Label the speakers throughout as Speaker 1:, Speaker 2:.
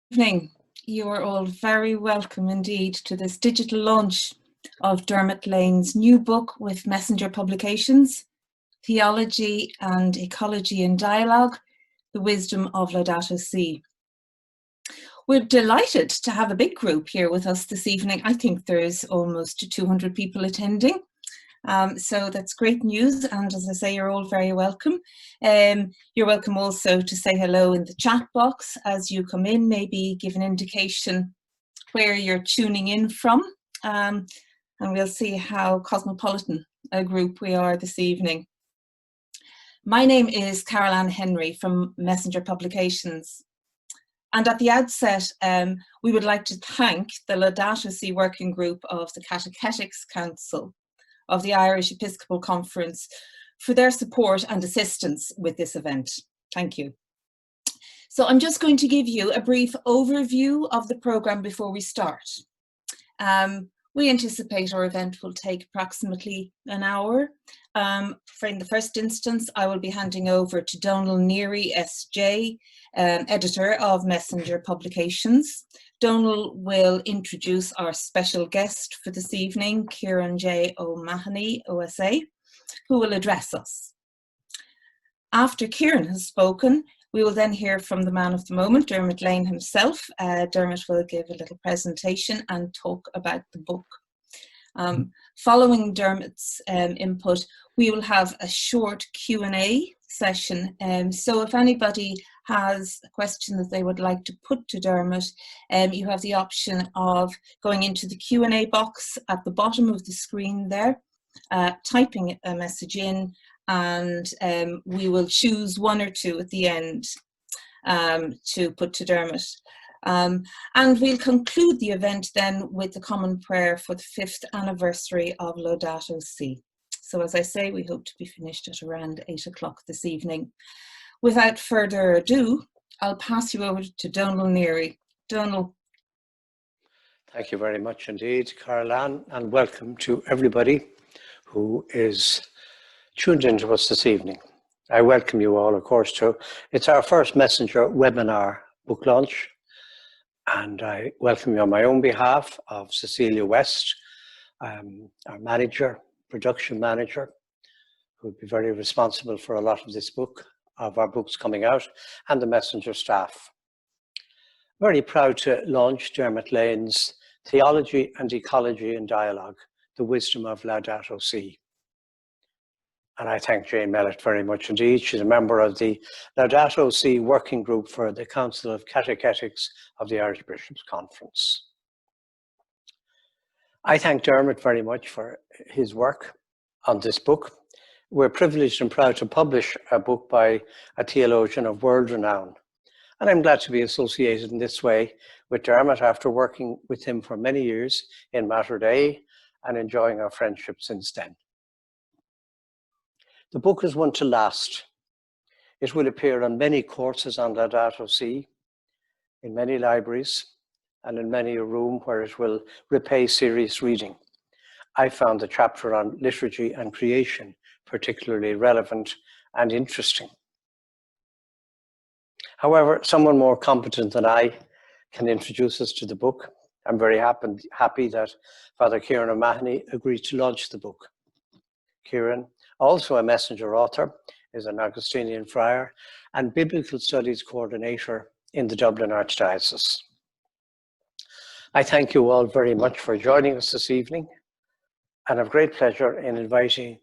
Speaker 1: Evening. You are all very welcome indeed to this digital launch of Dermot Lane's new book with Messenger Publications, Theology and Ecology in Dialogue, The Wisdom of Laudato Si. We're delighted to have a big group here with us this evening. I think there's almost 200 people attending. So that's great news, and as I say, you're all very welcome. You're welcome also to say hello in the chat box as you come in, maybe give an indication where you're tuning in from, and we'll see how cosmopolitan a group we are this evening. My name is Caroline Henry from Messenger Publications, and at the outset, we would like to thank the Laudato Si Working Group of the Catechetics Council of the Irish Episcopal Conference for their support and assistance with this event. Thank you. So I'm just going to give you a brief overview of the programme before we start. We anticipate our event will take approximately an hour. In the first instance, I will be handing over to Donal Neary, SJ, editor of Messenger Publications. Donal will introduce our special guest for this evening, Kieran J. O'Mahony, OSA, who will address us. After Kieran has spoken, we will then hear from the man of the moment, Dermot Lane himself. Dermot will give a little presentation and talk about the book. Following Dermot's input, we will have a short Q&A session. So if anybody has a question that they would like to put to Dermot, you have the option of going into the Q&A box at the bottom of the screen there, typing a message in, and we will choose one or two at the end to put to Dermot. And we'll conclude the event then with the common prayer for the 5th anniversary of Laudato Si. So as I say, we hope to be finished at around 8 o'clock this evening. Without further ado, I'll pass you over to Donal Neary. Donal.
Speaker 2: Thank you very much indeed, Caroline, and welcome to everybody who is tuned into us this evening. I welcome you all, of course, to it's our first Messenger webinar book launch, and I welcome you on my own behalf of Cecilia West, our manager, production manager, who would be very responsible for a lot of this book, of our books coming out, and the Messenger staff. Very proud to launch Dermot Lane's Theology and Ecology in Dialogue, The Wisdom of Laudato Si. And I thank Jane Mellett very much indeed. She's a member of the Laudato Si Working Group for the Council of Catechetics of the Irish Bishops' Conference. I thank Dermot very much for his work on this book. We're privileged and proud to publish a book by a theologian of world renown. And I'm glad to be associated in this way with Dermot after working with him for many years in Mater Dei and enjoying our friendship since then. The book is one to last. It will appear on many courses on Laudato Si, in many libraries, and in many a room where it will repay serious reading. I found the chapter on liturgy and creation particularly relevant and interesting. However, someone more competent than I can introduce us to the book. I'm very happy that Father Kieran O'Mahony agreed to launch the book. Kieran, also a Messenger author, is an Augustinian friar and Biblical Studies coordinator in the Dublin Archdiocese. I thank you all very much for joining us this evening, and have great pleasure in inviting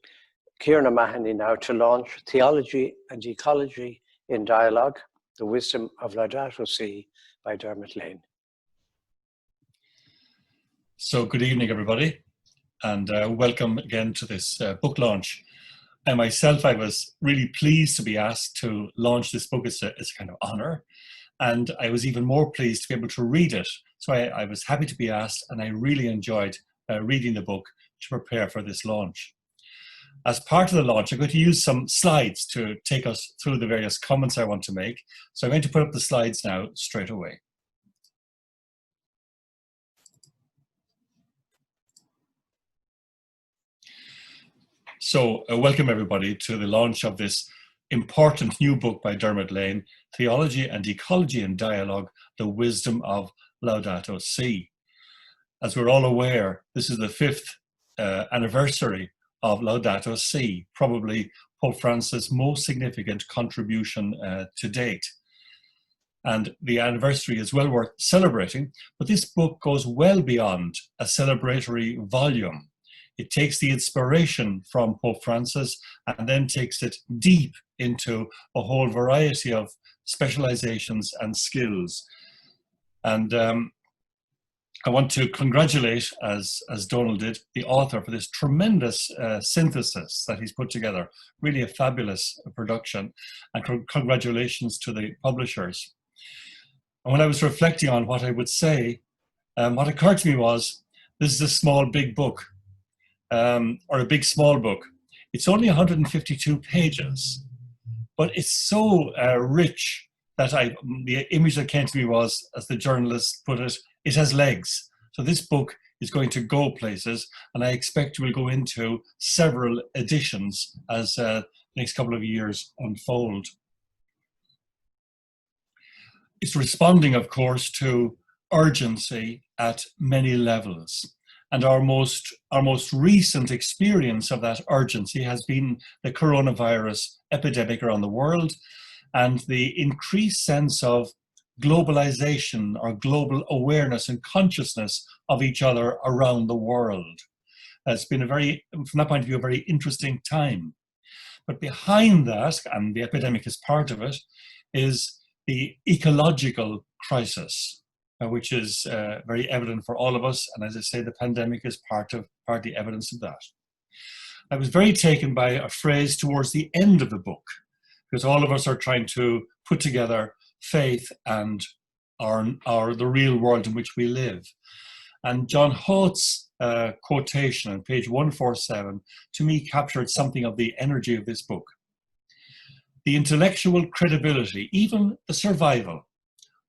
Speaker 2: Kieran O'Mahony now to launch Theology and Ecology in Dialogue, The Wisdom of Laudato Si by Dermot Lane.
Speaker 3: So good evening, everybody, and welcome again to this book launch. And myself, I was really pleased to be asked to launch this book. It's a kind of honor. And I was even more pleased to be able to read it. So I was happy to be asked, and I really enjoyed reading the book to prepare for this launch. As part of the launch, I'm going to use some slides to take us through the various comments I want to make. So I'm going to put up the slides now straight away. So welcome everybody to the launch of this important new book by Dermot Lane, Theology and Ecology in Dialogue, The Wisdom of Laudato Si. As we're all aware, this is the 5th anniversary of Laudato Si, probably Pope Francis' most significant contribution to date. And the anniversary is well worth celebrating, but this book goes well beyond a celebratory volume. It takes the inspiration from Pope Francis and then takes it deep into a whole variety of specializations and skills. And I want to congratulate, as Donald did, the author for this tremendous synthesis that he's put together. Really a fabulous production, and congratulations to the publishers. And when I was reflecting on what I would say, what occurred to me was, this is a small big book, or a big small book. It's only 152 pages, but it's so rich that the image that came to me was, as the journalist put it, it has legs. So this book is going to go places, and I expect we'll go into several editions as the next couple of years unfold. It's responding, of course, to urgency at many levels. And our most recent experience of that urgency has been the coronavirus epidemic around the world, and the increased sense of globalization or global awareness and consciousness of each other around the world. It's been from that point of view, a very interesting time. But behind that, and the epidemic is part of it, is the ecological crisis, which is very evident for all of us. And as I say, the pandemic is partly evidence of that. I was very taken by a phrase towards the end of the book, because all of us are trying to put together faith and the real world in which we live. And John Holt's quotation on page 147, to me, captured something of the energy of this book. The intellectual credibility, even the survival,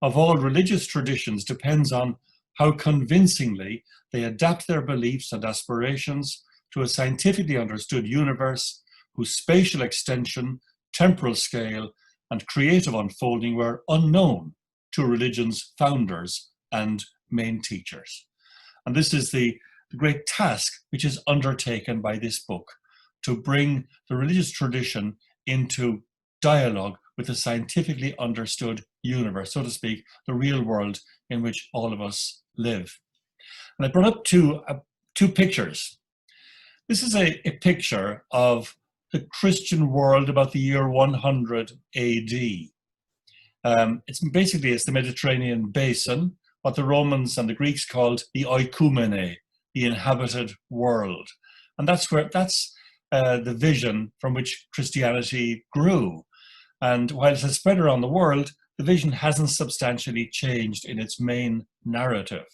Speaker 3: of all religious traditions depends on how convincingly they adapt their beliefs and aspirations to a scientifically understood universe whose spatial extension, temporal scale, and creative unfolding were unknown to religion's founders and main teachers. And this is the great task which is undertaken by this book, to bring the religious tradition into dialogue with the scientifically understood universe, so to speak, the real world in which all of us live. And I brought up two pictures. This is a picture of the Christian world about the year 100 AD. It's the Mediterranean basin, what the Romans and the Greeks called the oikumene, the inhabited world. And that's the vision from which Christianity grew. And while it has spread around the world, the vision hasn't substantially changed in its main narrative.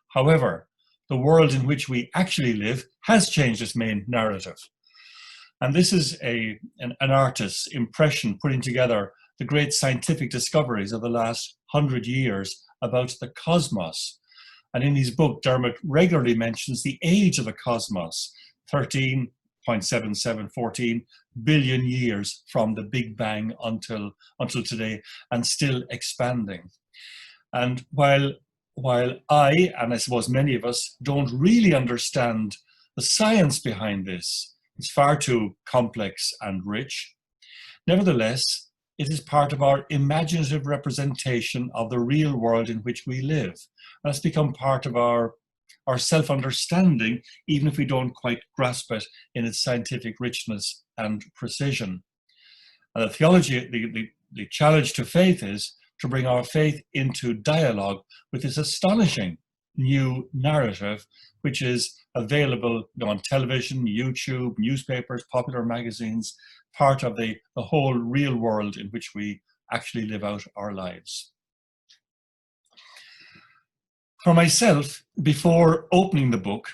Speaker 3: However, the world in which we actually live has changed its main narrative. And this is an artist's impression putting together the great scientific discoveries of the last 100 years about the cosmos. And in his book, Dermot regularly mentions the age of the cosmos, 13.7714 billion years from the Big Bang until today, and still expanding. And while I, and I suppose many of us, don't really understand the science behind this, it's far too complex and rich, nevertheless, it is part of our imaginative representation of the real world in which we live. And it's become part of our self-understanding, even if we don't quite grasp it in its scientific richness and precision. And the theology, the challenge to faith is to bring our faith into dialogue with this astonishing new narrative, which is available on television, YouTube, newspapers, popular magazines, part of the whole real world in which we actually live out our lives. For myself, before opening the book,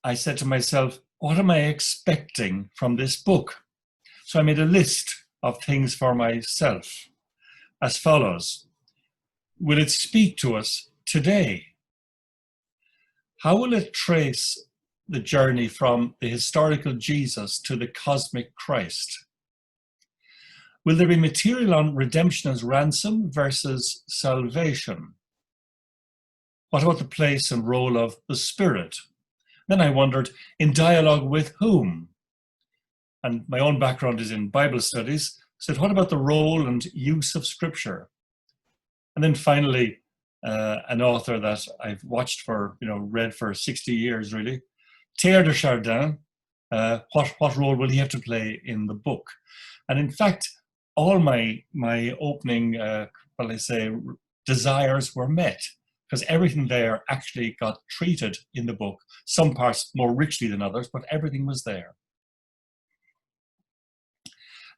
Speaker 3: I said to myself, what am I expecting from this book? So I made a list of things for myself as follows. Will it speak to us today? How will it trace the journey from the historical Jesus to the cosmic Christ? Will there be material on redemption as ransom versus salvation? What about the place and role of the Spirit? Then I wondered, in dialogue with whom? And my own background is in Bible studies. So what about the role and use of Scripture? And then finally, an author that I've watched for, read for 60 years really, Teilhard de Chardin, what role will he have to play in the book? And in fact, all my opening, desires were met, because everything there actually got treated in the book, some parts more richly than others, but everything was there.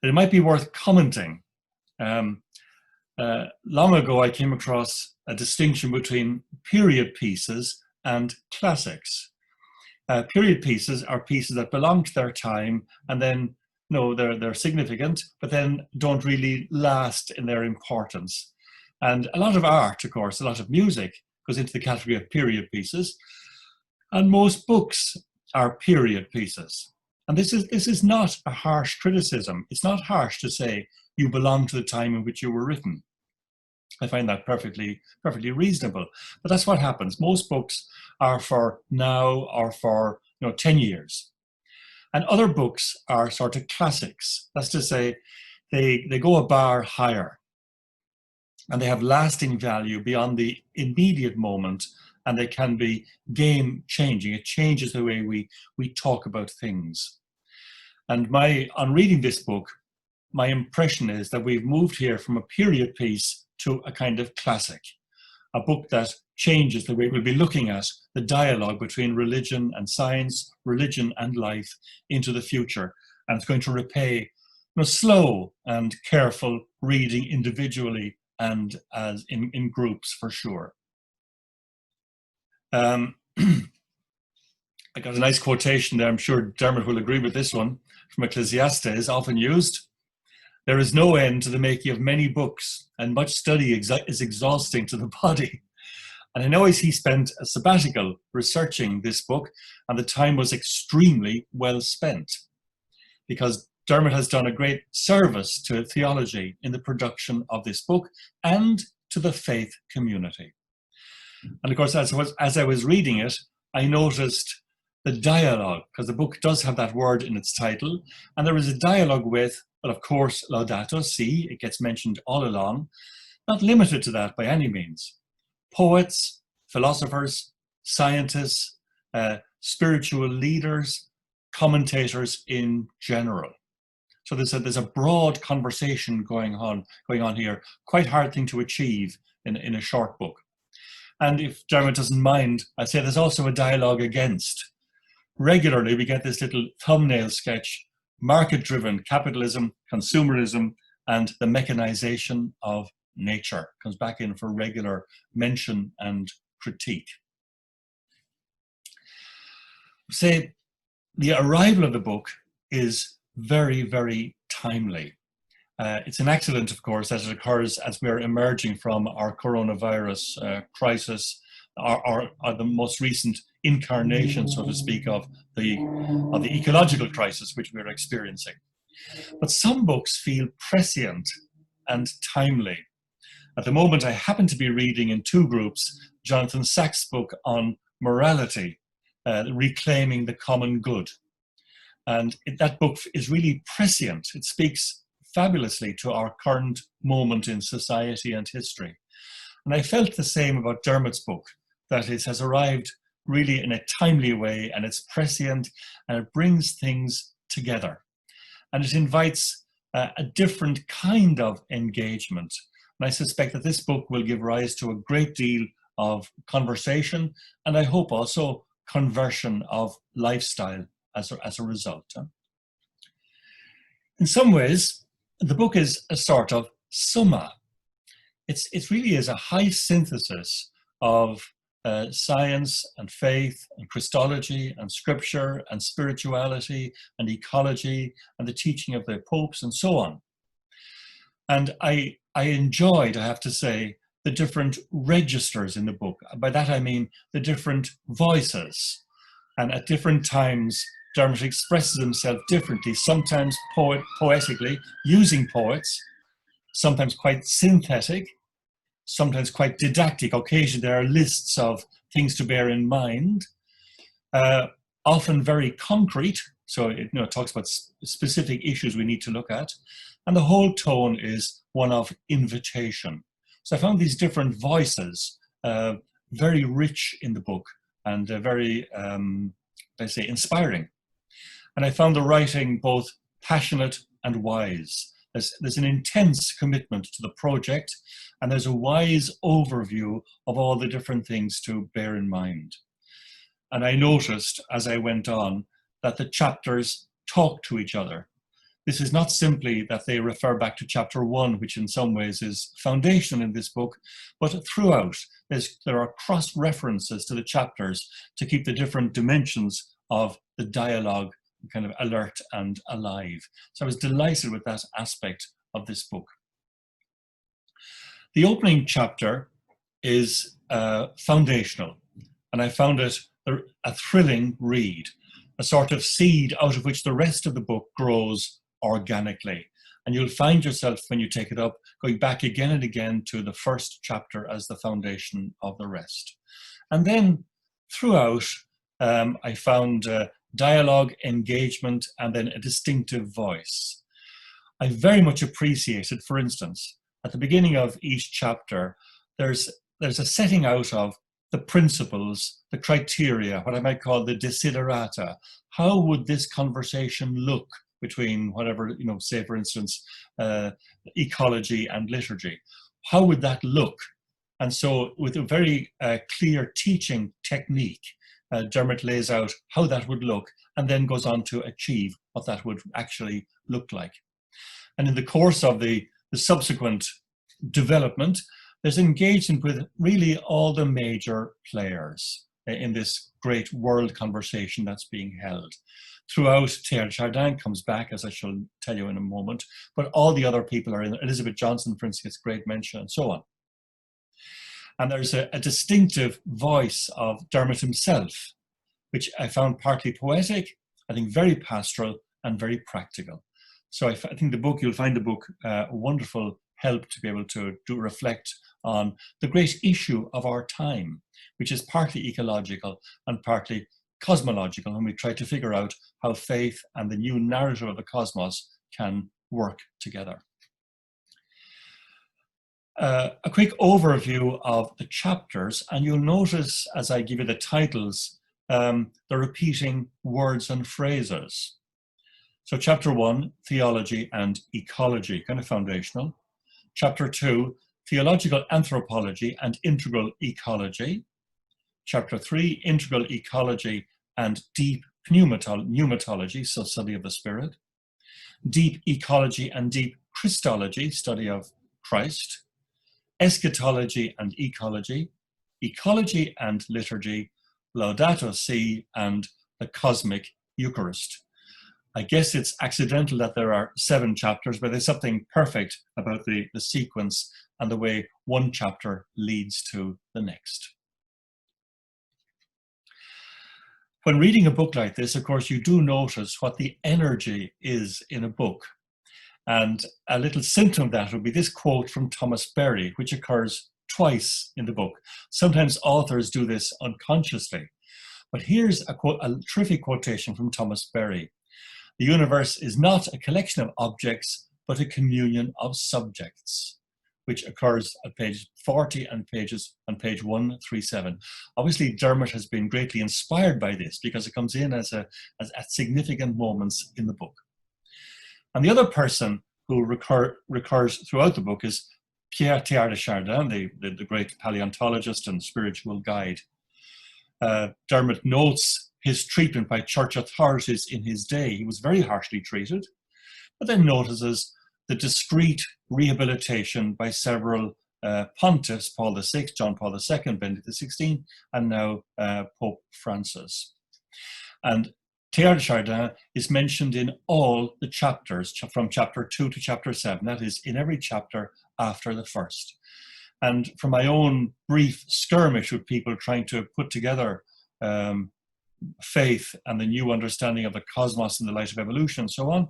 Speaker 3: It might be worth commenting. Long ago, I came across a distinction between period pieces and classics. Period pieces are pieces that belong to their time, and then they're significant, but then don't really last in their importance. And a lot of art, of course, a lot of music goes into the category of period pieces, and most books are period pieces. And this is not a harsh criticism. It's not harsh to say you belong to the time in which you were written. I find that perfectly reasonable. But that's what happens. Most books are for now or for 10 years. And other books are sort of classics. That's to say, they go a bar higher, and they have lasting value beyond the immediate moment, and they can be game changing. It changes the way we talk about things. And on reading this book, my impression is that we've moved here from a period piece to a kind of classic, a book that changes the way we'll be looking at the dialogue between religion and science, religion and life into the future. And it's going to repay slow and careful reading individually and as in groups for sure. I got a nice quotation there. I'm sure Dermot will agree with this one from Ecclesiastes, often used. There is no end to the making of many books, and much study is exhausting to the body. And I know he spent a sabbatical researching this book, and the time was extremely well spent, because Dermot has done a great service to theology in the production of this book and to the faith community. And of course, as I was reading it, I noticed the dialogue, because the book does have that word in its title, and there is a dialogue with, well, of course, Laudato Si. It gets mentioned all along, not limited to that by any means. Poets, philosophers, scientists, spiritual leaders, commentators in general. So there's a broad conversation going on here. Quite hard thing to achieve in a short book. And if Dermot doesn't mind, I'd say there's also a dialogue against. Regularly, we get this little thumbnail sketch: market-driven capitalism, consumerism, and the mechanization of nature. Comes back in for regular mention and critique. Say, the arrival of the book is very, very timely. It's an accident, of course, that it occurs as we're emerging from our coronavirus crisis, or the most recent incarnation, so to speak, of the ecological crisis which we're experiencing. But some books feel prescient and timely. At the moment, I happen to be reading in two groups Jonathan Sack's book on morality, Reclaiming the Common Good. And that book is really prescient. It speaks fabulously to our current moment in society and history. And I felt the same about Dermot's book, that it has arrived really in a timely way, and it's prescient, and it brings things together. And it invites a different kind of engagement. And I suspect that this book will give rise to a great deal of conversation, and I hope also conversion of lifestyle as a result. In some ways, the book is a sort of summa. It really is a high synthesis of science and faith and Christology and scripture and spirituality and ecology and the teaching of the popes and so on. And I enjoyed, I have to say, the different registers in the book. By that I mean the different voices. And at different times, Dermot expresses himself differently, sometimes poetically, using poets, sometimes quite synthetic, sometimes quite didactic. Occasionally there are lists of things to bear in mind, often very concrete, so it talks about specific issues we need to look at, and the whole tone is one of invitation. So I found these different voices very rich in the book and very, let's say, inspiring. And I found the writing both passionate and wise. There's an intense commitment to the project, and there's a wise overview of all the different things to bear in mind. And I noticed as I went on that the chapters talk to each other. This is not simply that they refer back to chapter 1, which in some ways is foundational in this book, but throughout there are cross-references to the chapters to keep the different dimensions of the dialogue kind of alert and alive. So I was delighted with that aspect of this book. The opening chapter is foundational, and I found it a thrilling read, a sort of seed out of which the rest of the book grows organically. And you'll find yourself, when you take it up, going back again and again to the first chapter as the foundation of the rest. And then throughout, I found dialogue, engagement, and then a distinctive voice. I very much appreciated, for instance, at the beginning of each chapter, there's a setting out of the principles, the criteria, what I might call the desiderata. How would this conversation look between whatever, say for instance, ecology and liturgy? How would that look? And so with a very clear teaching technique, Dermot lays out how that would look and then goes on to achieve what that would actually look like. And in the course of the subsequent development, there's engagement with really all the major players in this great world conversation that's being held. Throughout, Teilhard de Chardin comes back, as I shall tell you in a moment, but all the other people are in. Elizabeth Johnson, for instance, gets great mention, and so on. And there's a distinctive voice of Dermot himself, which I found partly poetic, I think very pastoral and very practical. So I think the book, you'll find the book a wonderful help to be able to reflect on the great issue of our time, which is partly ecological and partly cosmological, and we try to figure out how faith and the new narrative of the cosmos can work together. A quick overview of the chapters, and you'll notice as I give you the titles, the repeating words and phrases. So chapter 1, Theology and Ecology, kind of foundational. Chapter 2, Theological Anthropology and Integral Ecology. Chapter 3, Integral Ecology and Deep Pneumatology, so study of the Spirit. Deep Ecology and Deep Christology, study of Christ. Eschatology and Ecology. Ecology and Liturgy. Laudato Si and the Cosmic Eucharist. I guess it's accidental that there are 7 chapters, but there's something perfect about the sequence and the way one chapter leads to the next. When reading a book like this, of course, you do notice what the energy is in a book. And a little symptom of that would be this quote from Thomas Berry, which occurs twice in the book. Sometimes authors do this unconsciously. But here's a terrific quotation from Thomas Berry. The universe is not a collection of objects, but a communion of subjects, which occurs at page 40 and on page 137. Obviously, Dermot has been greatly inspired by this because it comes in at significant moments in the book. And the other person who recurs throughout the book is Teilhard de Chardin, the great paleontologist and spiritual guide. Dermot notes his treatment by church authorities in his day. He was very harshly treated, but then notices the discreet rehabilitation by several pontiffs, Paul VI, John Paul II, Benedict XVI, and now Pope Francis. And Teilhard de Chardin is mentioned in all the chapters from chapter 2 to chapter 7. That is, in every chapter after the first. And from my own brief skirmish with people trying to put together faith and the new understanding of the cosmos in the light of evolution and so on,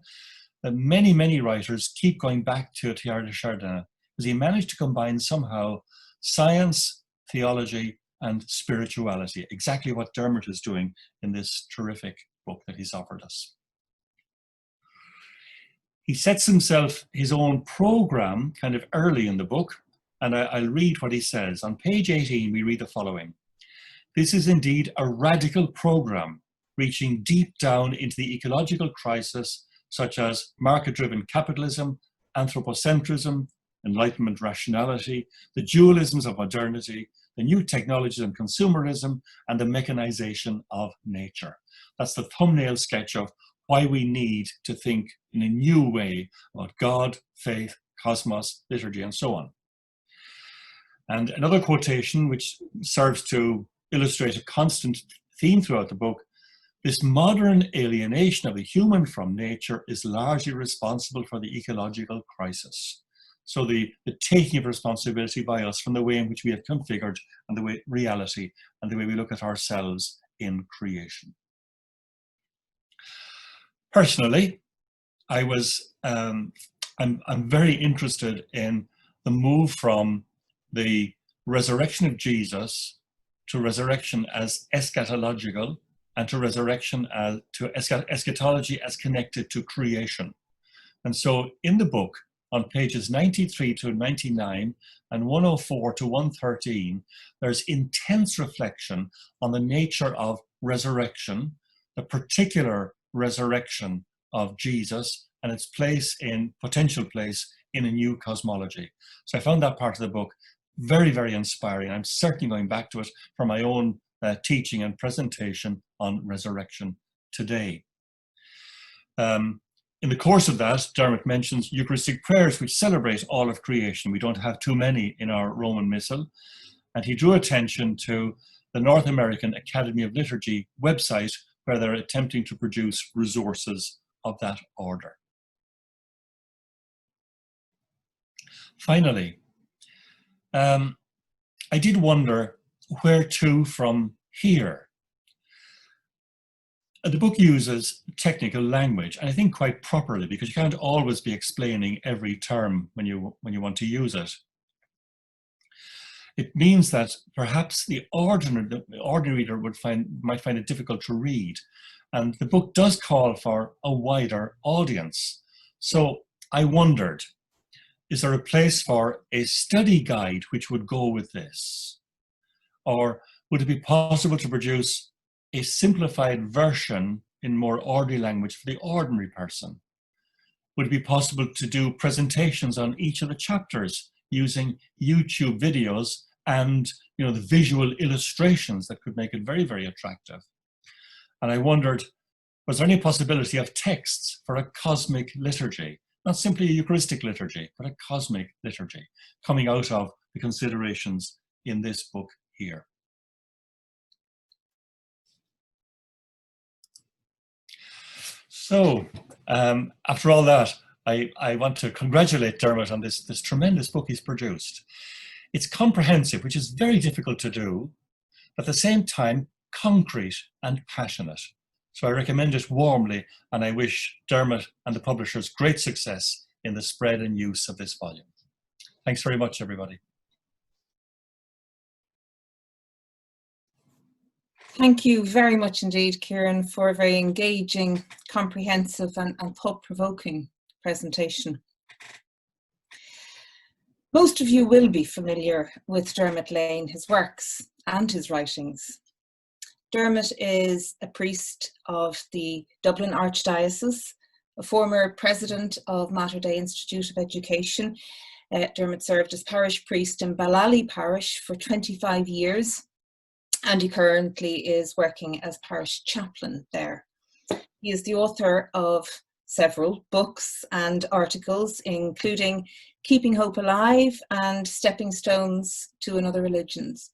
Speaker 3: that many, many writers keep going back to Teilhard de Chardin, because he managed to combine somehow science, theology, and spirituality, exactly what Dermot is doing in this terrific book that he's offered us. He sets himself his own program kind of early in the book, and I'll read what he says. On page 18, we read the following. This is indeed a radical program, reaching deep down into the ecological crisis, such as market-driven capitalism, anthropocentrism, Enlightenment rationality, the dualisms of modernity, the new technologies and consumerism, and the mechanization of nature. That's the thumbnail sketch of why we need to think in a new way about God, faith, cosmos, liturgy, and so on. And another quotation which serves to illustrate a constant theme throughout the book: this modern alienation of the human from nature is largely responsible for the ecological crisis. So the taking of responsibility by us from the way in which we have configured and the way reality and the way we look at ourselves in creation. Personally, I'm very interested in the move from the resurrection of Jesus to resurrection as eschatological, and to resurrection as to eschatology as connected to creation. And so in the book, on pages 93 to 99 and 104 to 113, there's intense reflection on the nature of resurrection, the particular resurrection of Jesus, and its place in, potential place in a new cosmology. So I found that part of the book very, very inspiring. I'm certainly going back to it for my own teaching and presentation on resurrection today. In the course of that, Dermot mentions Eucharistic prayers which celebrate all of creation. We don't have too many in our Roman Missal. And he drew attention to the North American Academy of Liturgy website, where they're attempting to produce resources of that order. Finally, I did wonder where to from here. The book uses technical language, and I think quite properly, because you can't always be explaining every term when you want to use it. It means that perhaps the ordinary reader might find it difficult to read, and the book does call for a wider audience. So I wondered, is there a place for a study guide which would go with this? Or would it be possible to produce a simplified version in more ordinary language for the ordinary person? Would it be possible to do presentations on each of the chapters using YouTube videos and the visual illustrations that could make it very, very attractive? And I wondered, was there any possibility of texts for a cosmic liturgy? Not simply a Eucharistic liturgy, but a cosmic liturgy, coming out of the considerations in this book here. So, after all that, I want to congratulate Dermot on this tremendous book he's produced. It's comprehensive, which is very difficult to do, but at the same time, concrete and passionate. So I recommend it warmly, and I wish Dermot and the publishers great success in the spread and use of this volume. Thanks very much, everybody.
Speaker 1: Thank you very much indeed, Kieran, for a very engaging, comprehensive and thought-provoking presentation. Most of you will be familiar with Dermot Lane, his works and his writings. Dermot is a priest of the Dublin Archdiocese, a former president of Mater Dei Institute of Education. Dermot served as parish priest in Ballally Parish for 25 years. And he currently is working as parish chaplain there. He is the author of several books and articles, including Keeping Hope Alive and Stepping Stones to Another Religions.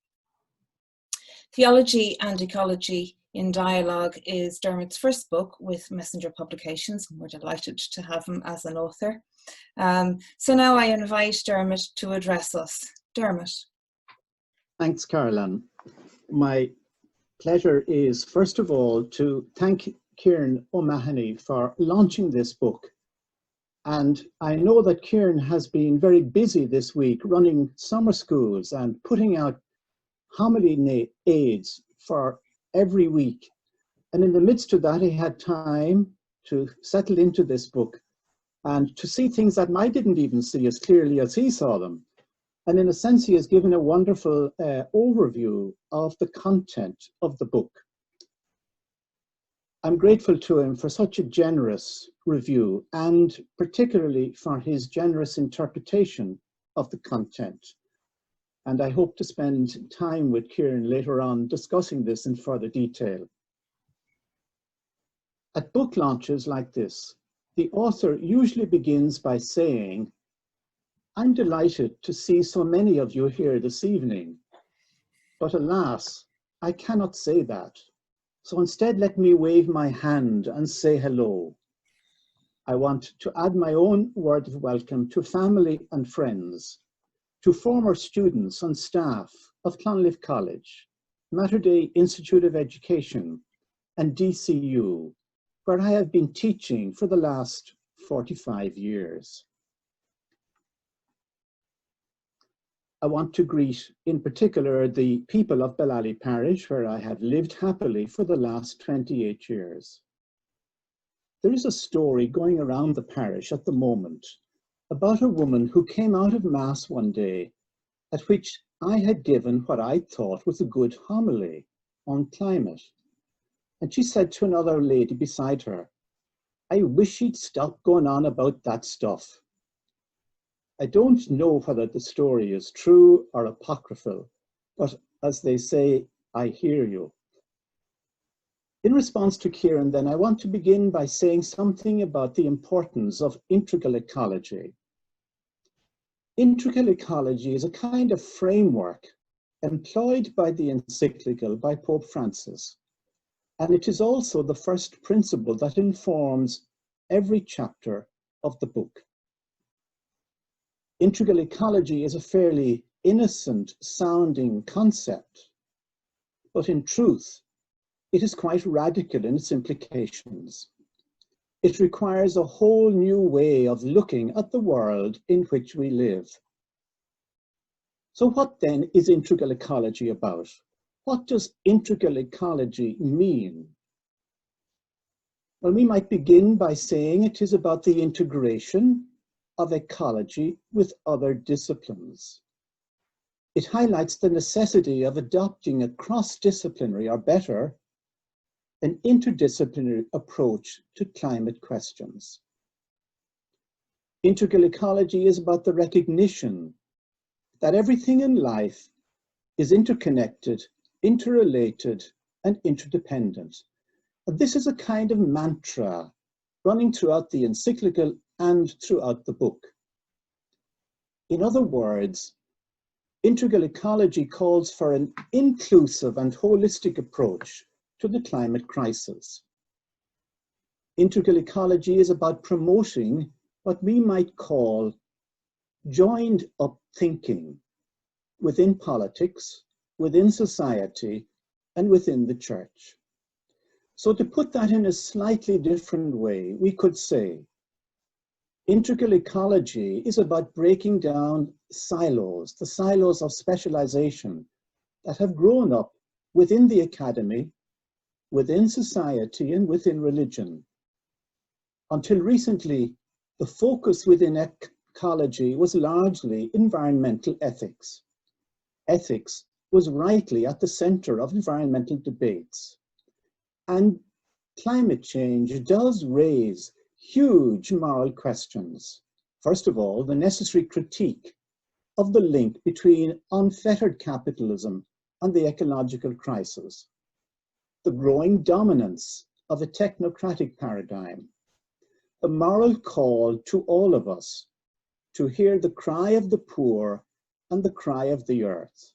Speaker 1: Theology and Ecology in Dialogue is Dermot's first book with Messenger Publications, and we're delighted to have him as an author. So now I invite Dermot to address us. Dermot.
Speaker 4: Thanks, Caroline. My pleasure is, first of all, to thank Kieran O'Mahony for launching this book. And I know that Kieran has been very busy this week running summer schools and putting out homily aids for every week. And in the midst of that, he had time to settle into this book and to see things that I didn't even see as clearly as he saw them. And in a sense, he has given a wonderful overview of the content of the book. I'm grateful to him for such a generous review and particularly for his generous interpretation of the content. And I hope to spend time with Kieran later on discussing this in further detail. At book launches like this, the author usually begins by saying, "I'm delighted to see so many of you here this evening, but alas, I cannot say that. So instead, let me wave my hand and say hello. I want to add my own word of welcome to family and friends, to former students and staff of Clonliffe College, Mater Dei Institute of Education, and DCU, where I have been teaching for the last 45 years. I want to greet in particular the people of Bellally Parish, where I have lived happily for the last 28 years. There is a story going around the parish at the moment about a woman who came out of Mass one day at which I had given what I thought was a good homily on climate. And she said to another lady beside her, "I wish she'd stop going on about that stuff." I don't know whether the story is true or apocryphal, but as they say, I hear you. In response to Kieran, then, I want to begin by saying something about the importance of integral ecology. Integral ecology is a kind of framework employed by the encyclical by Pope Francis, and it is also the first principle that informs every chapter of the book. Integral ecology is a fairly innocent sounding concept, but in truth, it is quite radical in its implications. It requires a whole new way of looking at the world in which we live. So what then is integral ecology about? What does integral ecology mean? Well, we might begin by saying it is about the integration of ecology with other disciplines. It highlights the necessity of adopting a cross-disciplinary, or better, an interdisciplinary approach to climate questions. Integral ecology is about the recognition that everything in life is interconnected, interrelated, and interdependent. And this is a kind of mantra running throughout the encyclical and throughout the book. In other words, integral ecology calls for an inclusive and holistic approach to the climate crisis. Integral ecology is about promoting what we might call joined up thinking within politics, within society, and within the church. So to put that in a slightly different way, we could say integral ecology is about breaking down silos, the silos of specialization that have grown up within the academy, within society, and within religion. Until recently, the focus within ecology was largely environmental ethics. Ethics was rightly at the center of environmental debates. And climate change does raise huge moral questions. First of all, the necessary critique of the link between unfettered capitalism and the ecological crisis, the growing dominance of a technocratic paradigm, the moral call to all of us to hear the cry of the poor and the cry of the earth.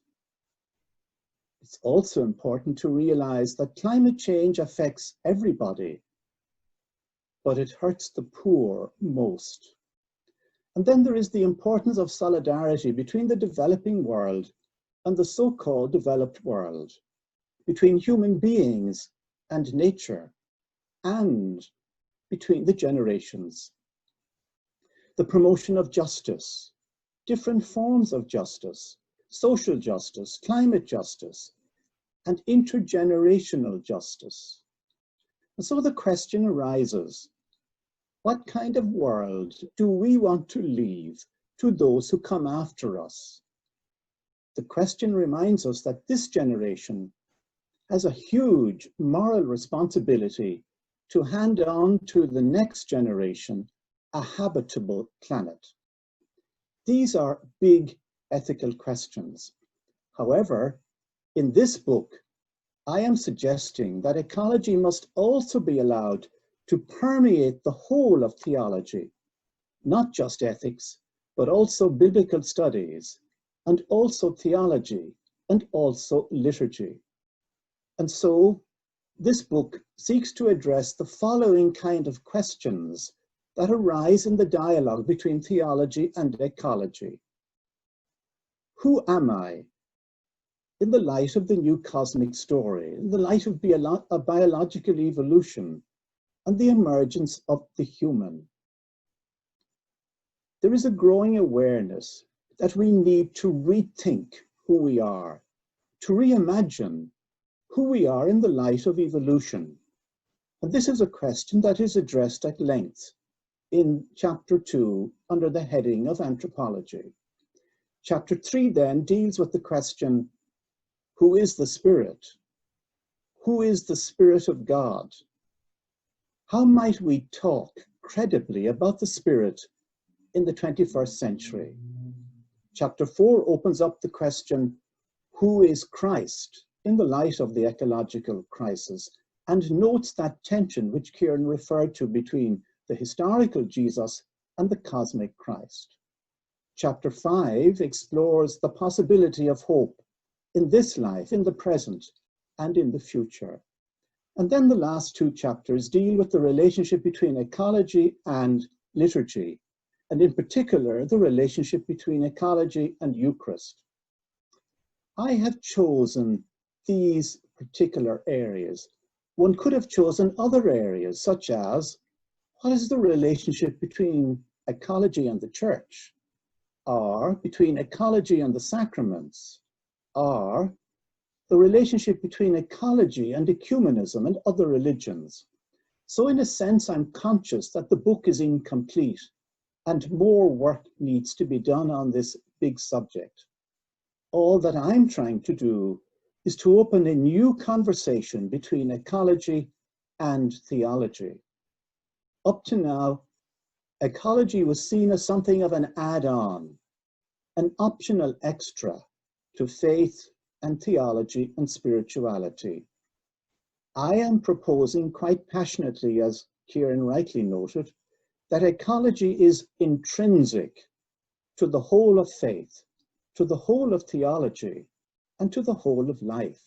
Speaker 4: It's also important to realize that climate change affects everybody, but it hurts the poor most. And then there is the importance of solidarity between the developing world and the so-called developed world. between human beings and nature, and between the generations. The promotion of justice, different forms of justice, social justice, climate justice, and intergenerational justice. And so the question arises, what kind of world do we want to leave to those who come after us? The question reminds us that this generation has a huge moral responsibility to hand on to the next generation a habitable planet. These are big ethical questions. However, in this book, I am suggesting that ecology must also be allowed to permeate the whole of theology, not just ethics, but also biblical studies, and also theology, and also liturgy. And so this book seeks to address the following kind of questions that arise in the dialogue between theology and ecology. Who am I in the light of the new cosmic story, in the light of biological evolution and the emergence of the human? There is a growing awareness that we need to rethink who we are, to reimagine who we are in the light of evolution. And this is a question that is addressed at length in chapter 2 under the heading of anthropology. Chapter 3 then deals with the question, who is the Spirit? Who is the Spirit of God? How might we talk credibly about the Spirit in the 21st century? Chapter 4 opens up the question, who is Christ in the light of the ecological crisis, and notes that tension which Kieran referred to between the historical Jesus and the cosmic Christ. Chapter 5 explores the possibility of hope in this life, in the present, and in the future. And then the last two chapters deal with the relationship between ecology and liturgy, and in particular, the relationship between ecology and Eucharist. I have chosen these particular areas. One could have chosen other areas, such as, what is the relationship between ecology and the church? Or between ecology and the sacraments? Or the relationship between ecology and ecumenism and other religions? So in a sense, I'm conscious that the book is incomplete and more work needs to be done on this big subject. All that I'm trying to do is to open a new conversation between ecology and theology. Up to now, ecology was seen as something of an add-on, an optional extra to faith and theology and spirituality. I am proposing quite passionately, as Kieran rightly noted, that ecology is intrinsic to the whole of faith, to the whole of theology, and to the whole of life.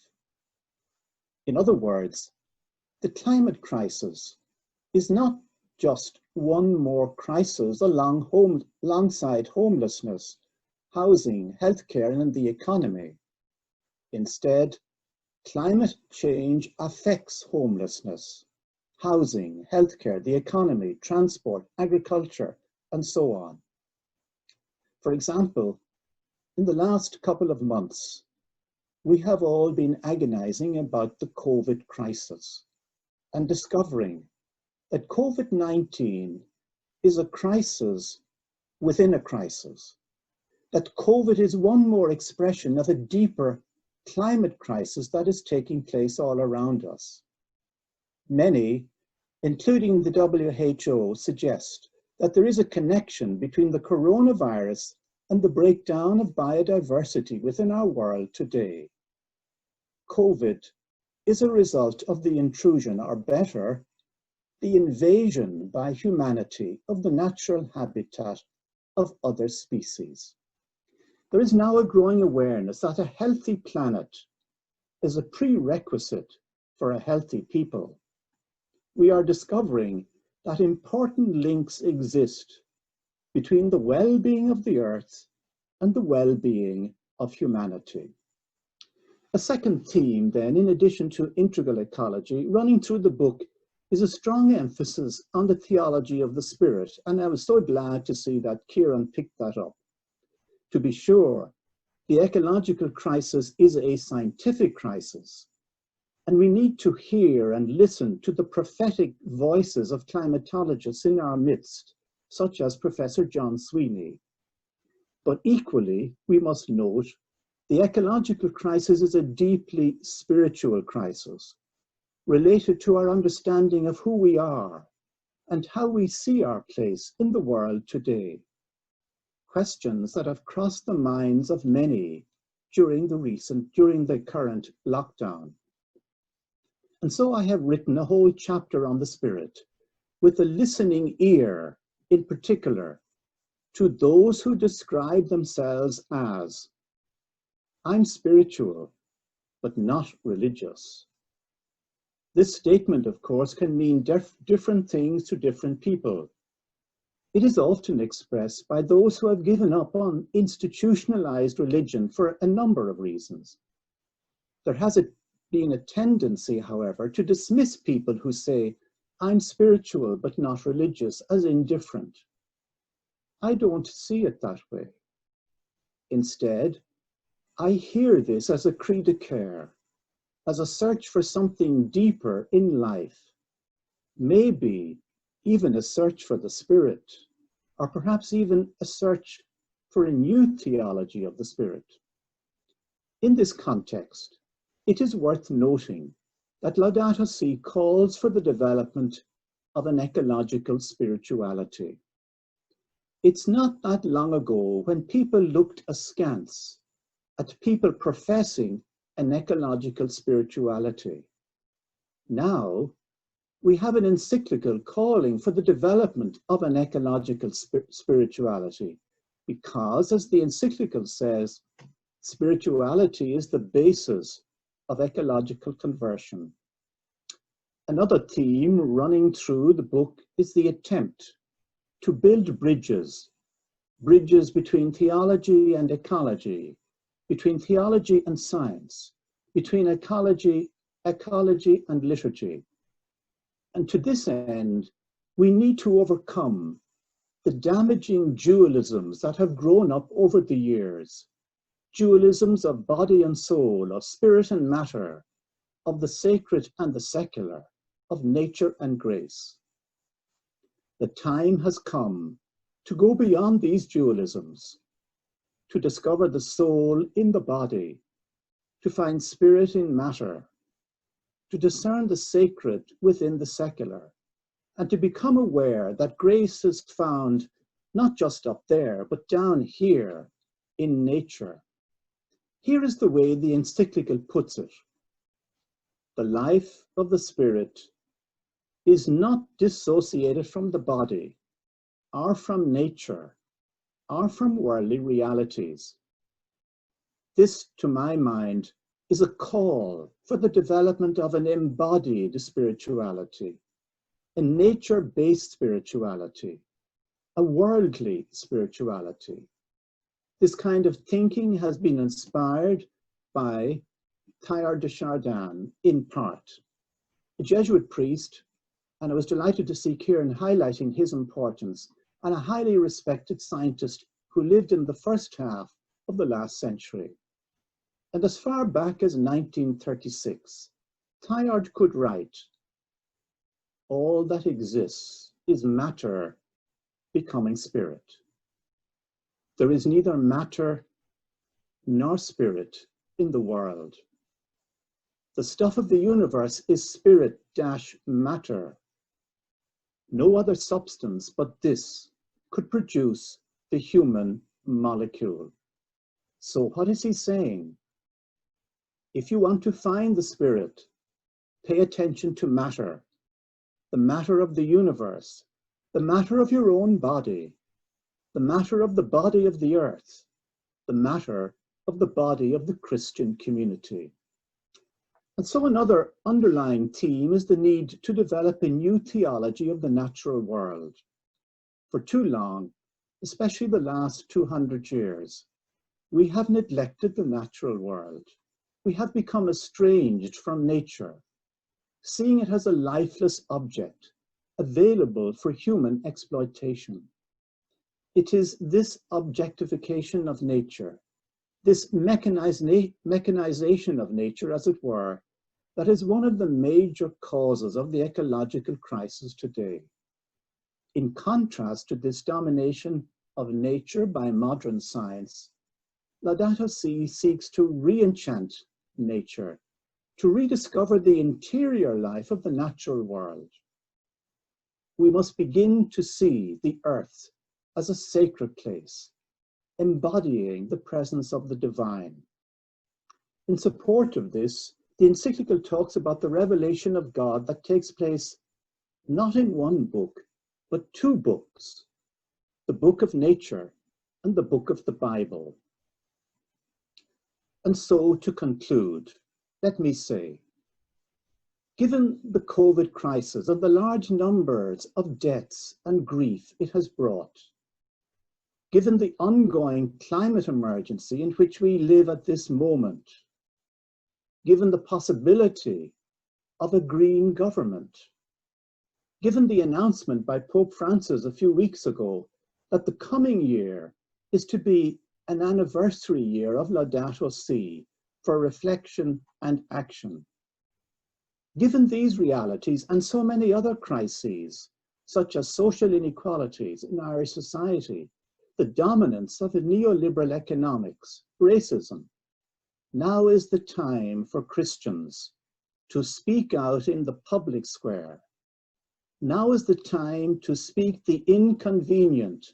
Speaker 4: In other words, the climate crisis is not just one more crisis alongside homelessness, housing, healthcare, and the economy. Instead, climate change affects homelessness, housing, healthcare, the economy, transport, agriculture, and so on. For example, in the last couple of months, we have all been agonizing about the COVID crisis and discovering that COVID-19 is a crisis within a crisis, that COVID is one more expression of a deeper climate crisis that is taking place all around us. Many, including the WHO, suggest that there is a connection between the coronavirus and the breakdown of biodiversity within our world today. COVID is a result of the intrusion, or better, the invasion by humanity of the natural habitat of other species. There is now a growing awareness that a healthy planet is a prerequisite for a healthy people. We are discovering that important links exist between the well-being of the earth and the well-being of humanity. A second theme then, in addition to integral ecology, running through the book is a strong emphasis on the theology of the spirit. And I was so glad to see that Kieran picked that up. To be sure, the ecological crisis is a scientific crisis, and we need to hear and listen to the prophetic voices of climatologists in our midst, such as Professor John Sweeney. But equally, we must note, the ecological crisis is a deeply spiritual crisis, related to our understanding of who we are and how we see our place in the world today. Questions that have crossed the minds of many during the current lockdown. And so I have written a whole chapter on the spirit, with a listening ear in particular to those who describe themselves as, I'm spiritual, but not religious. This statement, of course, can mean different things to different people. It is often expressed by those who have given up on institutionalized religion for a number of reasons. There has been a tendency, however, to dismiss people who say, I'm spiritual but not religious, as indifferent. I don't see it that way. Instead, I hear this as a cri de coeur, as a search for something deeper in life, maybe even a search for the spirit, or perhaps even a search for a new theology of the spirit. In this context, it is worth noting that Laudato Si calls for the development of an ecological spirituality. It's not that long ago when people looked askance at people professing an ecological spirituality. Now, we have an encyclical calling for the development of an ecological spirituality, because, as the encyclical says, spirituality is the basis of ecological conversion. Another theme running through the book is the attempt to build bridges between theology and ecology, between theology and science, between ecology and liturgy. And to this end, we need to overcome the damaging dualisms that have grown up over the years, dualisms of body and soul, of spirit and matter, of the sacred and the secular, of nature and grace. The time has come to go beyond these dualisms, to discover the soul in the body, to find spirit in matter, to discern the sacred within the secular, and to become aware that grace is found not just up there, but down here in nature. Here is the way the encyclical puts it. The life of the spirit is not dissociated from the body, or from nature, or from worldly realities. This, to my mind, is a call for the development of an embodied spirituality, a nature-based spirituality, a worldly spirituality. This kind of thinking has been inspired by Teilhard de Chardin in part, a Jesuit priest, and I was delighted to see Kieran highlighting his importance, and a highly respected scientist who lived in the first half of the last century. And as far back as 1936, Teilhard could write, all that exists is matter becoming spirit. There is neither matter nor spirit in the world. The stuff of the universe is spirit-matter. No other substance but this could produce the human molecule. So what is he saying? If you want to find the spirit, pay attention to matter, the matter of the universe, the matter of your own body, the matter of the body of the earth, the matter of the body of the Christian community. And so another underlying theme is the need to develop a new theology of the natural world. For too long, especially the last 200 years, we have neglected the natural world. we have become estranged from nature, seeing it as a lifeless object available for human exploitation. It is this objectification of nature, this mechanization of nature, as it were, that is one of the major causes of the ecological crisis today. In contrast to this domination of nature by modern science, Laudato Si seeks to re-enchant nature, to rediscover the interior life of the natural world. We must begin to see the earth as a sacred place, embodying the presence of the divine. In support of this, the encyclical talks about the revelation of God that takes place not in one book, but two books, the book of nature and the book of the Bible. And so, to conclude, let me say, given the COVID crisis and the large numbers of deaths and grief it has brought, given the ongoing climate emergency in which we live at this moment, given the possibility of a green government, given the announcement by Pope Francis a few weeks ago that the coming year is to be an anniversary year of Laudato Si for reflection and action. Given these realities and so many other crises, such as social inequalities in our society, the dominance of neoliberal economics, racism, now is the time for Christians to speak out in the public square. Now is the time to speak the inconvenient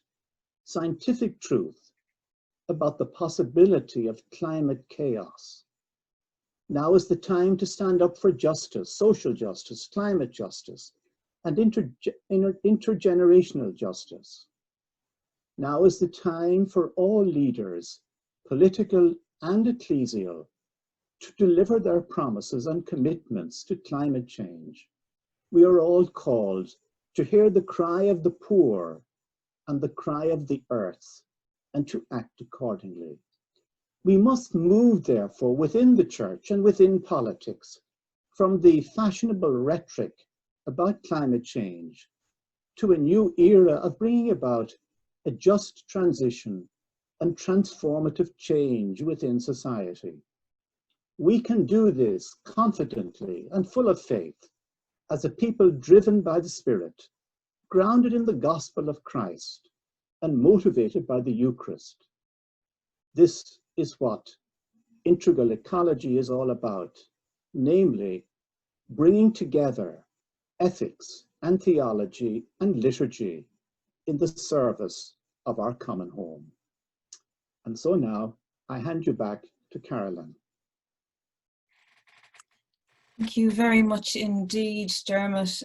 Speaker 4: scientific truth about the possibility of climate chaos. Now is the time to stand up for justice, social justice, climate justice, and intergenerational justice. Now is the time for all leaders, political and ecclesial, to deliver their promises and commitments to climate change. We are all called to hear the cry of the poor and the cry of the earth, and to act accordingly. We must move, therefore, within the church and within politics from the fashionable rhetoric about climate change to a new era of bringing about a just transition and transformative change within society. We can do this confidently and full of faith as a people driven by the Spirit, grounded in the gospel of Christ, and motivated by the Eucharist. This is what integral ecology is all about, namely bringing together ethics and theology and liturgy in the service of our common home. And so now I hand you back to Carolyn.
Speaker 1: Thank you very much indeed, Dermot.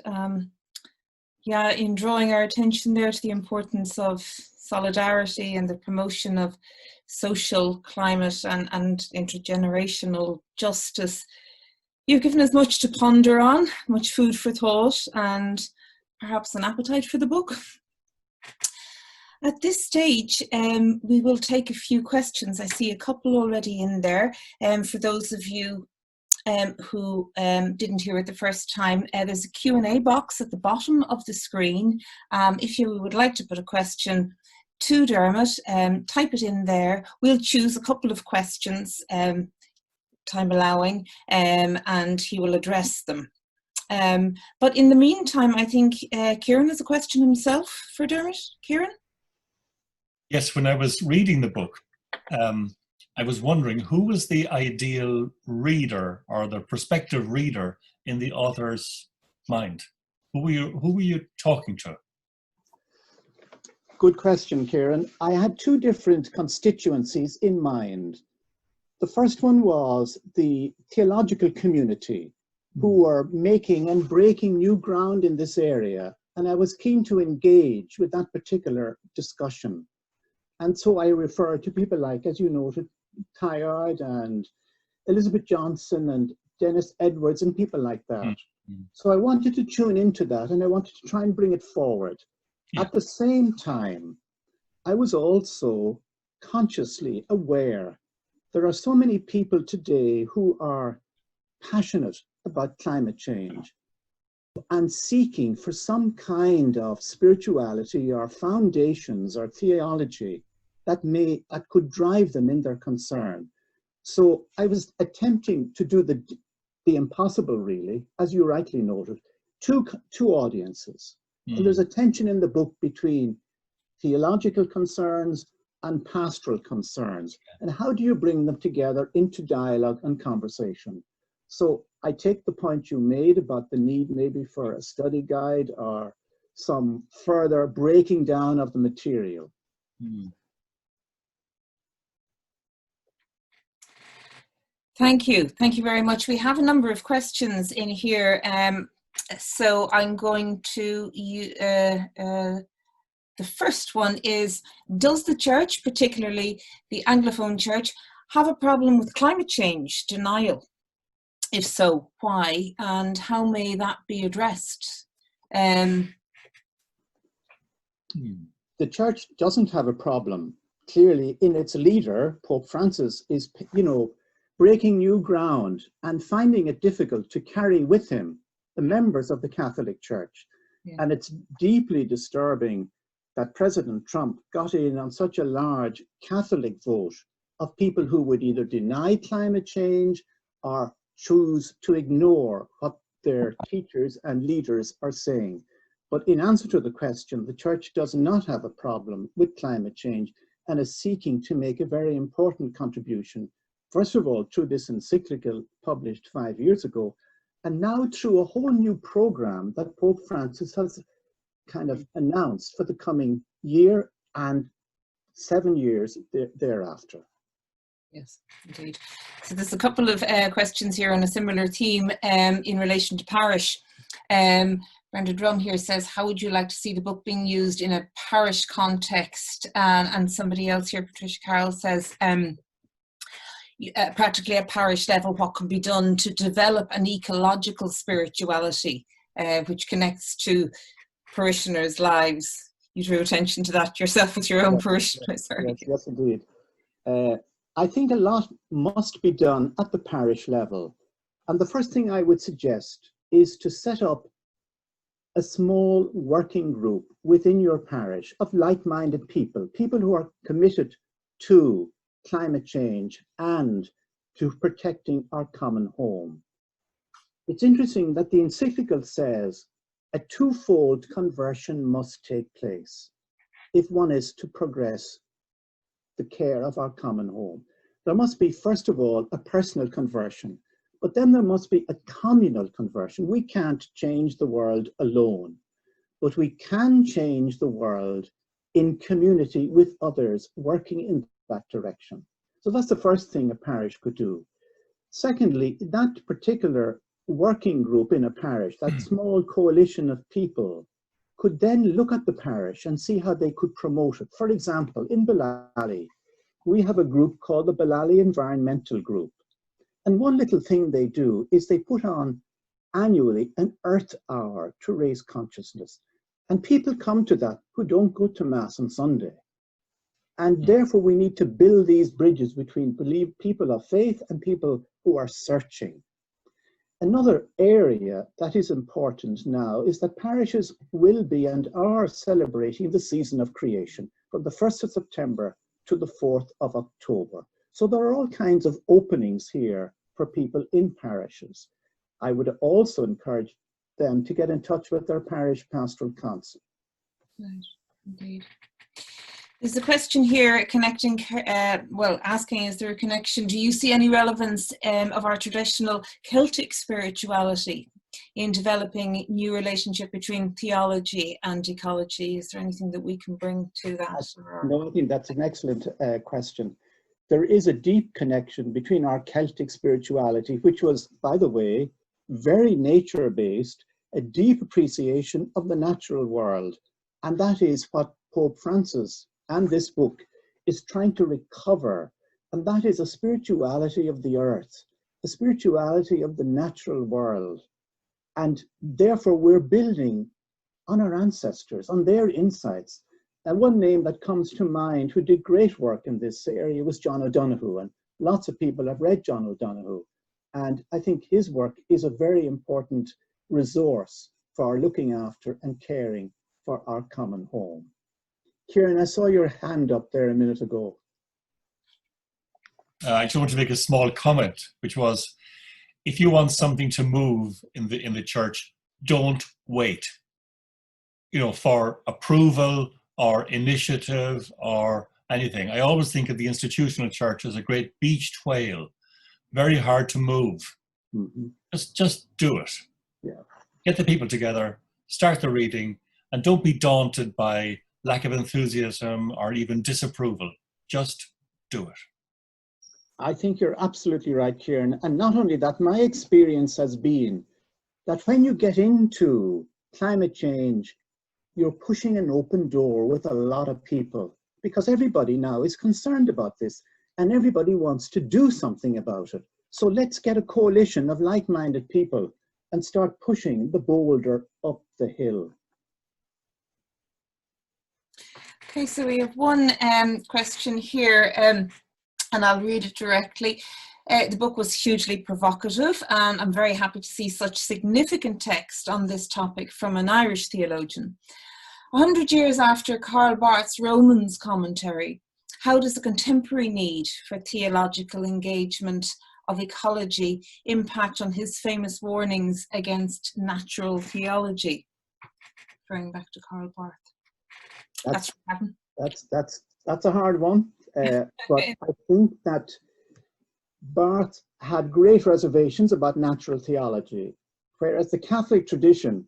Speaker 1: Yeah, in drawing our attention there to the importance of solidarity and the promotion of social, climate and intergenerational justice, you've given us much to ponder on, much food for thought, and perhaps an appetite for the book. At this stage, we will take a few questions. I see a couple already in there. For those of you who didn't hear it the first time, there's a Q&A box at the bottom of the screen. If you would like to put a question to Dermot, type it in there. We'll choose a couple of questions, time allowing, and he will address them. But in the meantime, I think Kieran has a question himself for Dermot. Kieran?
Speaker 3: Yes, when I was reading the book, I was wondering who was the ideal reader or the prospective reader in the author's mind? Who were you talking to?
Speaker 4: Good question, Kieran. I had two different constituencies in mind. The first one was the theological community who were making and breaking new ground in this area, and I was keen to engage with that particular discussion. And so I referred to people like, as you noted, Tyard and Elizabeth Johnson and Dennis Edwards and people like that. Mm-hmm. So I wanted to tune into that and I wanted to try and bring it forward. Yeah. At the same time, I was also consciously aware there are so many people today who are passionate about climate change and seeking for some kind of spirituality or foundations or theology that could drive them in their concern. So I was attempting to do the impossible, really, as you rightly noted, two audiences. And there's a tension in the book between theological concerns and pastoral concerns. And how do you bring them together into dialogue and conversation? So I take the point you made about the need maybe for a study guide or some further breaking down of the material.
Speaker 1: Thank you. Thank you very much. We have a number of questions in here. So I'm going to, the first one is, does the church, particularly the Anglophone church, have a problem with climate change denial? If so, why? And how may that be addressed?
Speaker 4: The church doesn't have a problem. Clearly, in its leader, Pope Francis is, breaking new ground and finding it difficult to carry with him the members of the Catholic Church. Yeah. And it's deeply disturbing that President Trump got in on such a large Catholic vote of people who would either deny climate change or choose to ignore what their teachers and leaders are saying. But in answer to the question, the Church does not have a problem with climate change and is seeking to make a very important contribution, first of all, through this encyclical published 5 years ago, and now through a whole new program that Pope Francis has kind of announced for the coming year and 7 years thereafter.
Speaker 1: Yes, indeed. So there's a couple of questions here on a similar theme in relation to parish. Brenda Drum here says, how would you like to see the book being used in a parish context? And somebody else here, Patricia Carroll, says, practically at parish level, what can be done to develop an ecological spirituality which connects to parishioners' lives? You drew attention to that yourself with your own parishioners.
Speaker 4: Yes, indeed. I think a lot must be done at the parish level. And the first thing I would suggest is to set up a small working group within your parish of like-minded people, people who are committed to climate change and to protecting our common home. It's interesting that the encyclical says a twofold conversion must take place if one is to progress the care of our common home. There must be, first of all, a personal conversion, but then there must be a communal conversion. We can't change the world alone, but we can change the world in community with others working in that direction. So that's the first thing a parish could do. Secondly, that particular working group in a parish, that small coalition of people, could then look at the parish and see how they could promote it. For example, in Ballally, we have a group called the Ballally Environmental Group. And one little thing they do is they put on annually an Earth Hour to raise consciousness. And people come to that who don't go to Mass on Sunday. And therefore, we need to build these bridges between people of faith and people who are searching. Another area that is important now is that parishes will be and are celebrating the season of creation from the 1st of September to the 4th of October. So there are all kinds of openings here for people in parishes. I would also encourage them to get in touch with their parish pastoral council.
Speaker 1: Right, indeed. There's a question here connecting, asking, is there a connection? Do you see any relevance of our traditional Celtic spirituality in developing new relationship between theology and ecology? Is there anything that we can bring to that?
Speaker 4: No, I think that's an excellent question. There is a deep connection between our Celtic spirituality, which was, by the way, very nature-based, a deep appreciation of the natural world. And that is what Pope Francis and this book is trying to recover. And that is a spirituality of the earth, a spirituality of the natural world. And therefore, we're building on our ancestors, on their insights. And one name that comes to mind who did great work in this area was John O'Donoghue. And lots of people have read John O'Donoghue, and I think his work is a very important resource for looking after and caring for our common home. Kieran, I saw your hand up there a minute ago.
Speaker 3: I just want to make a small comment, which was, if you want something to move in the church, don't wait, for approval or initiative or anything. I always think of the institutional church as a great beached whale, very hard to move.
Speaker 4: Mm-hmm.
Speaker 3: Just do it.
Speaker 4: Yeah.
Speaker 3: Get the people together, start the reading, and don't be daunted by lack of enthusiasm or even disapproval. Just do it.
Speaker 4: I think you're absolutely right, Kieran. And not only that, my experience has been that when you get into climate change, you're pushing an open door with a lot of people, because everybody now is concerned about this and everybody wants to do something about it. So let's get a coalition of like-minded people and start pushing the boulder up the hill.
Speaker 1: Okay, so we have one question here, and I'll read it directly. The book was hugely provocative, and I'm very happy to see such significant text on this topic from an Irish theologian. 100 years after Karl Barth's Romans commentary, how does the contemporary need for theological engagement of ecology impact on his famous warnings against natural theology? Referring back to Karl Barth. That's
Speaker 4: a hard one, but I think that Barth had great reservations about natural theology, whereas the Catholic tradition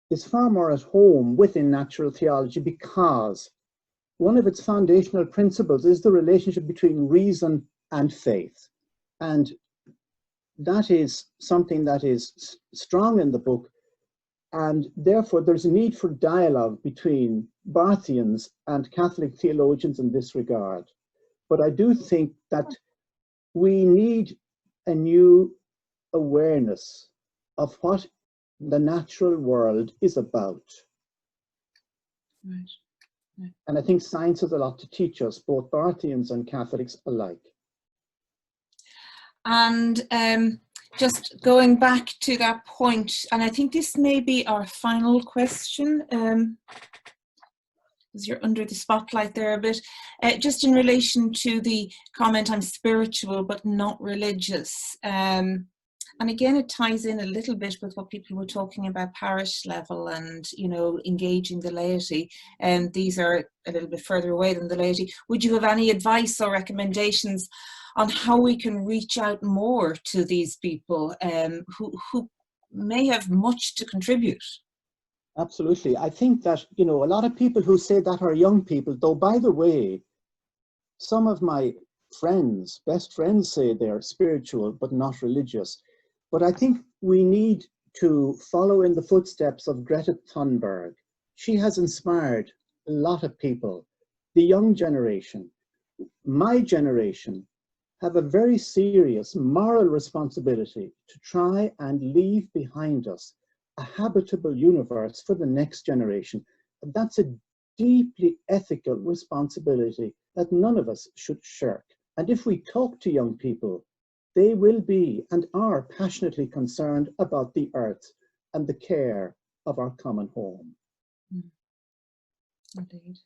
Speaker 4: is far more at home within natural theology, because one of its foundational principles is the relationship between reason and faith. And that is something that is strong in the book, and therefore there's a need for dialogue between Barthians and Catholic theologians in this regard. But I do think that we need a new awareness of what the natural world is about.
Speaker 1: Right. Right.
Speaker 4: And I think science has a lot to teach us, both Barthians and Catholics alike. And
Speaker 1: just going back to that point, and I think this may be our final question, because you're under the spotlight there a bit, just in relation to the comment, I'm spiritual but not religious. And again, it ties in a little bit with what people were talking about parish level and, engaging the laity. And these are a little bit further away than the laity. Would you have any advice or recommendations on how we can reach out more to these people who may have much to contribute?
Speaker 4: Absolutely. I think that, a lot of people who say that are young people, though, by the way, some of my friends, best friends, say they're spiritual but not religious. But I think we need to follow in the footsteps of Greta Thunberg. She has inspired a lot of people. The young generation, my generation, have a very serious moral responsibility to try and leave behind us a habitable universe for the next generation. And that's a deeply ethical responsibility that none of us should shirk. And if we talk to young people, they will be and are passionately concerned about the earth and the care of our common home.
Speaker 1: Indeed.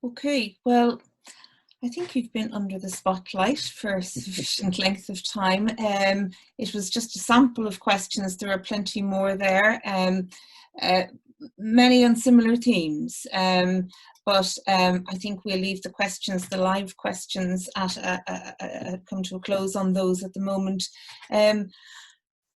Speaker 1: Okay, well, I think you've been under the spotlight for a sufficient length of time. It was just a sample of questions. There are plenty more there, many on similar themes. But I think we'll leave the questions, the live questions, come to a close on those at the moment.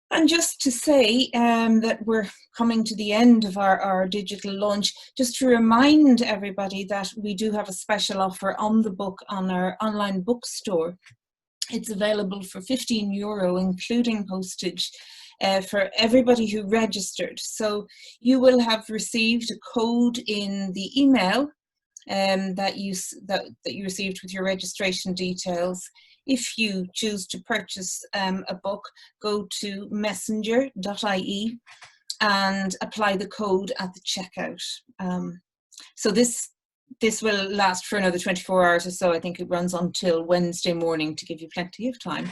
Speaker 1: And just to say that we're coming to the end of our digital launch, just to remind everybody that we do have a special offer on the book on our online bookstore. It's available for €15, including postage, for everybody who registered. So you will have received a code in the email that you received with your registration details. If you choose to purchase a book, go to messenger.ie and apply the code at the checkout. So this this will last for another 24 hours or so. I think it runs until Wednesday morning to give you plenty of time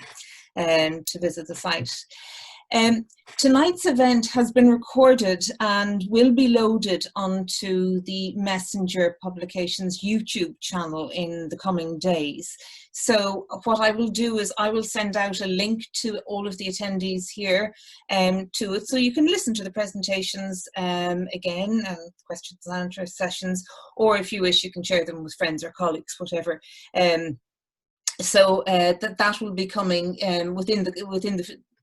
Speaker 1: to visit the site. Tonight's event has been recorded and will be loaded onto the Messenger Publications YouTube channel in the coming days. So what I will do is I will send out a link to all of the attendees here to it, so you can listen to the presentations again, and questions and answer sessions, or if you wish you can share them with friends or colleagues, whatever. So that will be coming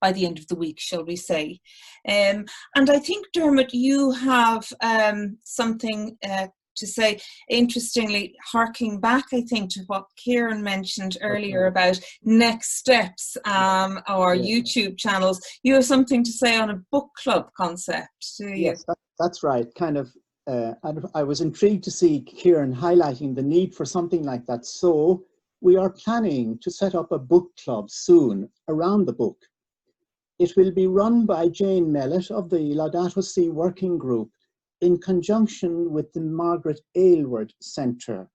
Speaker 1: by the end of the week, shall we say. And I think, Dermot, you have something to say, interestingly, harking back, I think, to what Kieran mentioned earlier about next steps or YouTube channels. You have something to say on a book club concept, do you?
Speaker 4: Yes, that's right. Kind of, I was intrigued to see Kieran highlighting the need for something like that. So we are planning to set up a book club soon around the book. It will be run by Jane Mellett of the Laudato Si Working Group in conjunction with the Margaret Aylward Centre.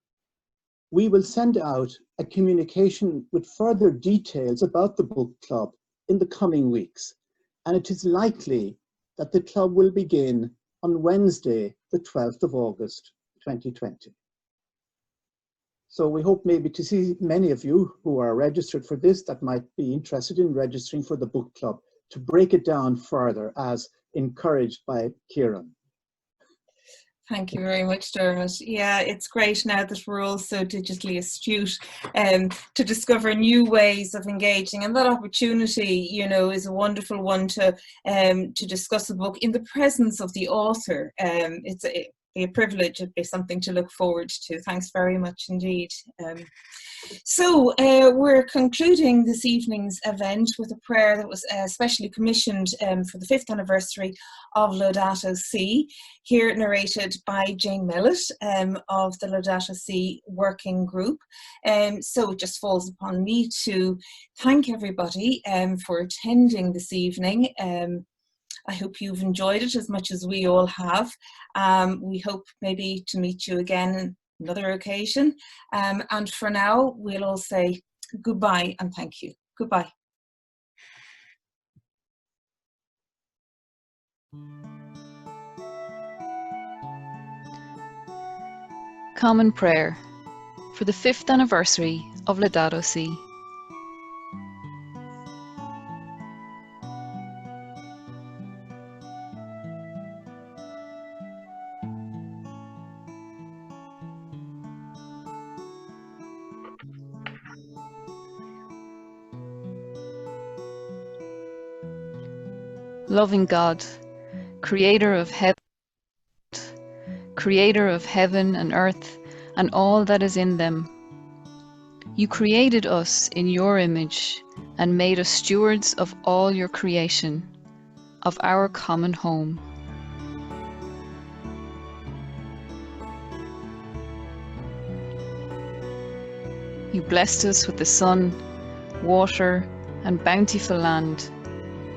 Speaker 4: We will send out a communication with further details about the book club in the coming weeks, and it is likely that the club will begin on Wednesday, the 12th of August, 2020. So we hope maybe to see many of you who are registered for this that might be interested in registering for the book club, to break it down further as encouraged by Kieran.
Speaker 1: Thank you very much, Dermot. Yeah, it's great now that we're all so digitally astute to discover new ways of engaging, and that opportunity, you know, is a wonderful one to discuss a book in the presence of the author. It's a privilege. It'd be something to look forward to. Thanks very much indeed. So we're concluding this evening's event with a prayer that was specially commissioned for the 5th anniversary of Laudato Si, here narrated by Jane Mellett of the Laudato Si Working Group. So it just falls upon me to thank everybody for attending this evening. I hope you've enjoyed it as much as we all have. We hope maybe to meet you again on another occasion. And for now, we'll all say goodbye and thank you. Goodbye.
Speaker 5: Common Prayer for the 5th anniversary of Laudato Si. Loving God, creator of heaven and earth and all that is in them, you created us in your image and made us stewards of all your creation, of our common home. You blessed us with the sun, water, and bountiful land,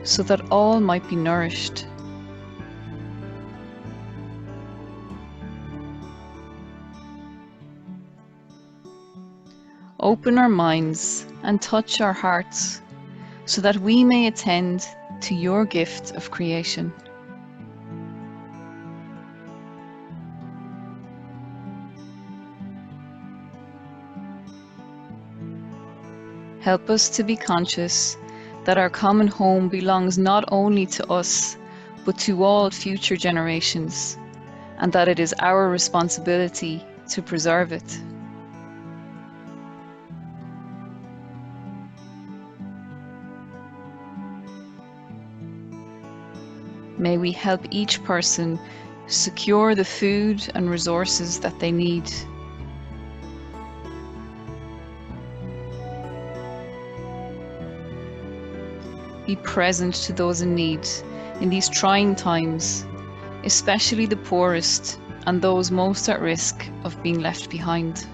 Speaker 5: so that all might be nourished. Open our minds and touch our hearts, so that we may attend to your gift of creation. Help us to be conscious that our common home belongs not only to us, but to all future generations, and that it is our responsibility to preserve it. May we help each person secure the food and resources that they need. Be present to those in need in these trying times, especially the poorest and those most at risk of being left behind.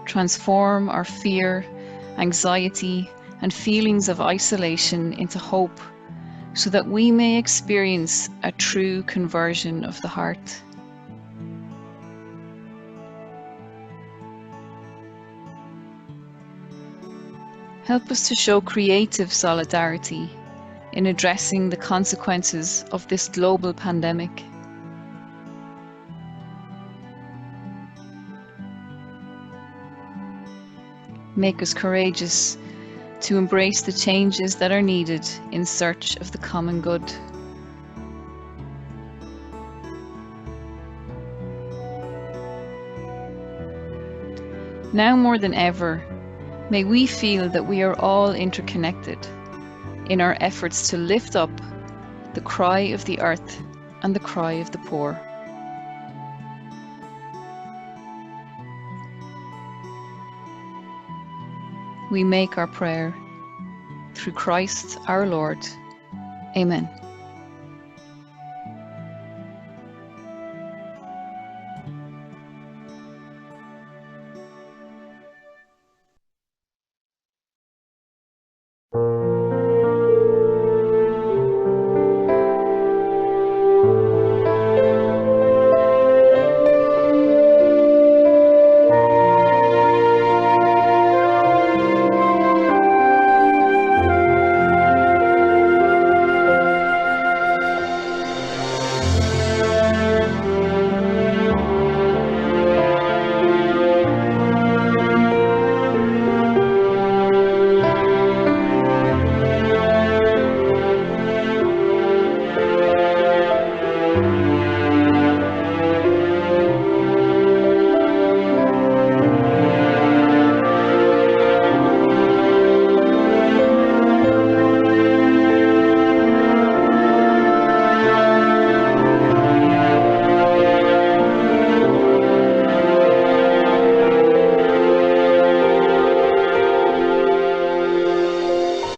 Speaker 5: Transform our fear, anxiety, and feelings of isolation into hope, so that we may experience a true conversion of the heart. Help us to show creative solidarity in addressing the consequences of this global pandemic. Make us courageous to embrace the changes that are needed in search of the common good. Now more than ever, may we feel that we are all interconnected in our efforts to lift up the cry of the earth and the cry of the poor. We make our prayer through Christ our Lord. Amen.